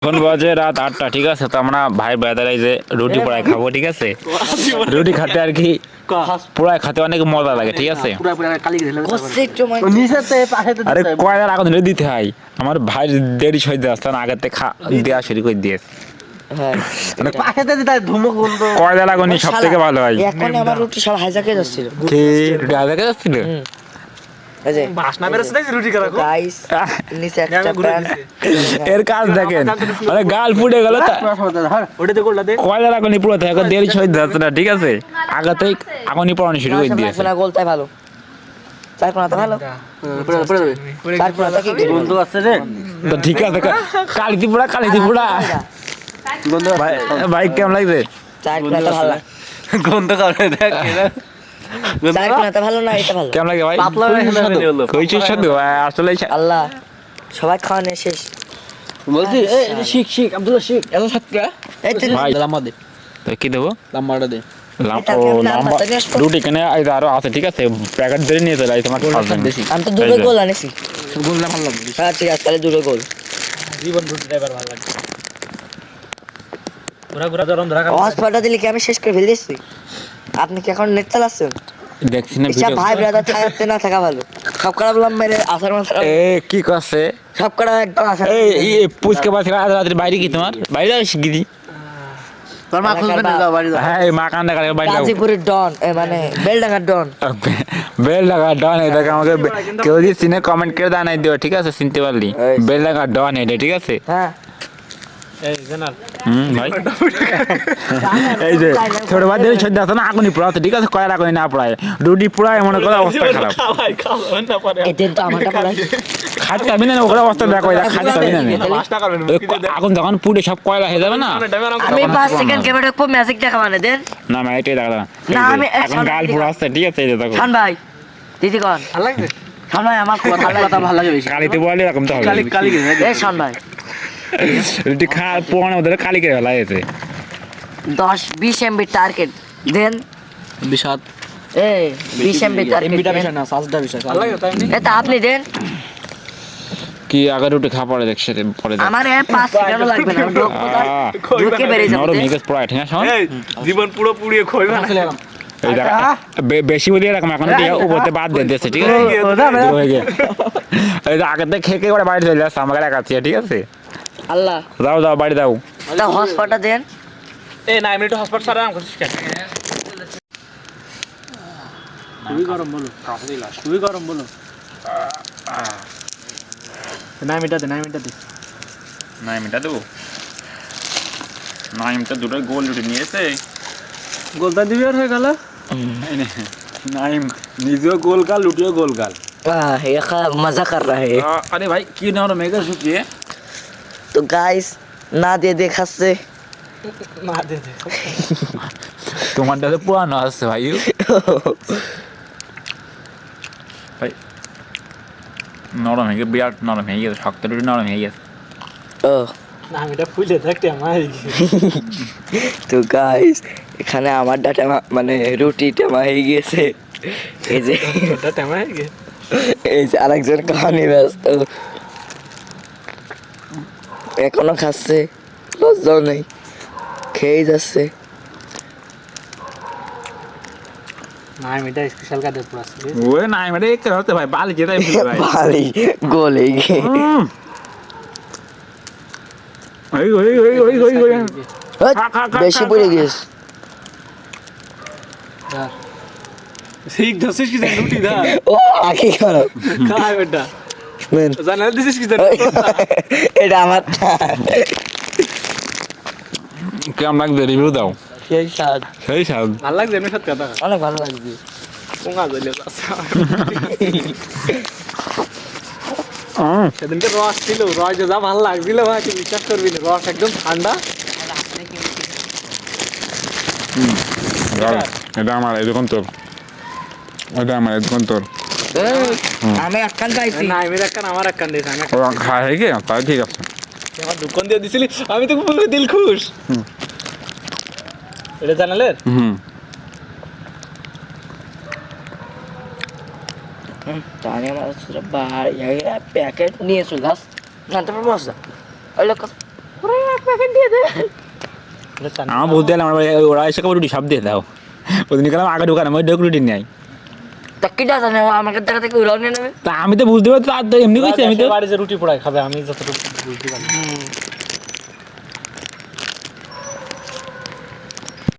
এখন বাজে রাত 8টা, ঠিক আছে? তো আমরা ভাই ব্রাদার এই যে রুটি পোড়ায় খাবো, ঠিক আছে? রুটি খেতে আর কি পোড়ায় খেতে অনেক মজা লাগে, ঠিক আছে? আরে কয়লার আগুন ধরে দিতে হয়, আমার ভাই দেরি সহ্য আসতে না, আগের থেকে দেওয়া শুরু করে দিয়েছে। কয়লার আগুনই সব থেকে ভালো হয়। এখন আমার রুটি সব হাইজাকে যাচ্ছিল। কি রুটি হাজাকে যাচ্ছিল? এর কাজ দেখেন, মানে গাল ফুটে গেল, কয়লার আগুনই পুরোতে এখন দেরি সহ্য আসছে না, ঠিক আছে? আগে থেকে আগুনই পোড়ানো শুরু করে দিয়েছে। গোলটাই ভালো, চার কোণাতে ভালো, চার কোণাতে কি বন্ধু আছে রে? তো ঠিক আছে, কালিতি পোড়া ভাই কেমন লাগছে? চার কোণাতে ভালো, গন্ধ করে দেখ চার কোণাতে ভালো না, এটা ভালো। কেমন লাগে ভাই? কইছো সাধু আসলে আল্লাহ সবাই খাওয়ানো শেষ। বলছি শিখ আব্দুল্লাহ শিখ এত ছাত্রা ভাই লাম্বা দে, তো কি দেবো? লাম্বাটা দে। রুটি কেনে আরো আছে, ঠিক আছে? প্যাকেট ধরে নিয়ে চলে তোমার বেশি আমি তো দুটো গোল আনেছি। গোলটা ভালো লাগবে। হ্যাঁ ঠিক আছে, তাহলে দুটো গোল। জীবন রুটি ড্রাইভার ভালো লাগবে। ঘোরা গরম ধরা হসপিটাল দিলে কি আমি শেষ করে ফেলতেছি? আপনি কি এখন নেট চালাচ্ছেন? দেখছি না আচ্ছা ভাই ব্রাদার থাকতে না থাকা ভালো। সব করা বললাম মেরে আসার মাথা কি করছে? সব করা একদম আসার। এই পুচকে বাচ্চা আজ রাত্রে বাইরে কি তোমার বাইরে শিখি দি তোর মা খুঁজবে না, যাও বাড়ি যাও। হ্যাঁ মা কান্দা করে বাইরে যাও। গাজীপুরের ডন, মানে বেলডাঙ্গার ডন। বেলডাঙ্গা ডন, এটা আমাকে কেউ যদি চিনে কমেন্ট করে জানাই দিও, ঠিক আছে? চিনতে পারলি বেলডাঙ্গা ডন এটা, ঠিক আছে? হ্যাঁ ভাই এই যে ছোট ভাই দেরি সহ্য আসে না, আগুনি পোড়াতে, ঠিক আছে? কয়ের আগুনি না পোড়ায়, রুটি পোড়ায় মনে করে অবস্থা খারাপ। এদের তো আমারটা পড়াই খাতে পারবি না, ওখানে অবস্থা দেখো, খাতে পারবি না। আগুন যখন পুড়ে সব কয়লা হয়ে যাবে না। আমি 5 সেকেন্ড ক্যামেরা রাখবো, ম্যাজিক দেখা মানে দেন না এটাই দেখা না, আমি এখন গাল পুরো আসছে, ঠিক আছে? এই যে দেখো খান ভাই দিদি কোন ভালো লাগবে। খান ভাই, আমার কথা ভালো লাগে বেশি। কালিতে বলে এরকম তো হবে। কালি কে এই খান ভাই রুটি পোড়ানো ওদের কালি করে ফেলা হয়েছে। 10-20 এমবি টার্গেট দেন। বিষাদ এই 20 এমবি টার্গেট এমবিটা বিষয় না, সাজটা বিষয়। ভালো লাগে তাই না? এটা আপনি দেন। কি আগে রুটি খাওয়া পরে দেখছে পরে দেখ। আমার 5 সেকেন্ড লাগবে না, ঢুকে বেরিয়ে যাবে। নরম মেগেস পোড়া ঠিক আছে? এই জীবন পুরো পুড়িয়ে খইবে না। এই দেখা বেশি বলি এরকম এখন ঠিক আছে? উপরতে বাদ দিয়ে দিয়েছে, ঠিক আছে? এই যে আগে থেকে খেয়ে করে বাড়ি চলে যাচ্ছে, আমাকে রাখাচ্ছি, ঠিক আছে? আল্লাহ যাও বাড়ি যাও। তা হসপিটালটা দেন। এই 9 মিনিট হসপিটাল সারা আম করছিস কেন? খুবই গরম বলো, খুবই গরম বলো। 9 মিনিট দে, 9 মিনিট দে। 9 মিনিট দেবো? 9 মিনিট দুটো গোল রুটি নিয়েছে। গোলটা দিবি আর হয়ে গেল। नाइम निजो गोल का लुटियो गोल का। ये मजा कर रहा है। अरे भाई की ना मेगा सुखी है तो गाइस ना दे देखा से না দে দে। তোমারটা তো পুরানো আছে ভাই। ভাই নরম হয়ে গেছে, বিরাট নরম হয়ে গেছে, শক্ত রুটি নরম হয়ে গেছে। ও না আমি এটা ফুলে থাকতে আমার তো গাইস এখানে আমার ডাটা মানে রুটি টেমা হয়ে গেছে। এই যে ওটা তেমন হয়ে গেছে। এই যে আরেকজন খাওয়ানি ব্যস্ত, এখনো খাচ্ছে, লজ্জাও নেই, খেয়ে যাচ্ছে। না আমি এটা স্পেশাল কাটে পুরো আসছে। ওই না মানে এক করতে ভাই বাল যেটাই ভাই ভারী গোলে গিয়ে বেশি পড়ে গেছে। ঠিক দছিস কি জানি রুটি দা ও আকি করো খাই বেটা মেন জানা দিছিস কি জানি এটা আমার কেমন লাগছে রিভিউ দাও। সেই স্বাদ, সেই স্বাদ ভালো লাগছে এমনি সত্যি কথা অনেক ভালো লাগছে। কোঙা জলে সেদিনকে রস ছিল, রস যা ভালো লাগছিল ভাই তুই বিশ্বাস করবি না, রস একদম ঠান্ডা। এটা আমার এরকম তোর, এটা আমার এরকম তোর। আমি একখান খাইছি না আমি একখান আমার একখান দিয়েছি, আমি ও খাই কি তাই ঠিক আছে। আমার দোকান দিয়ে দিছিলি আমি তো পুরো দিল খুশ। এটা জানালে তাহলে আমার বাড়ি প্যাকেট নিয়ে চলে আস জানতে পারবো। ওই লোক আমার বলতে গেলে ওরা এসে কেবল রুটি সব দিয়ে দাও ওদিন গেলাম আগে ঢুকানো আমি ডেক রুটি নেই তা কিটা জানে আমাকে দেখা থেকে উড়াও নিয়ে নেবে তা আমি তো বুঝতে পারছি তার তো এমনি কইছি আমি তো বাড়ি যে রুটি পোড়ায় খাবে আমি যতটুকু বুঝতে পারি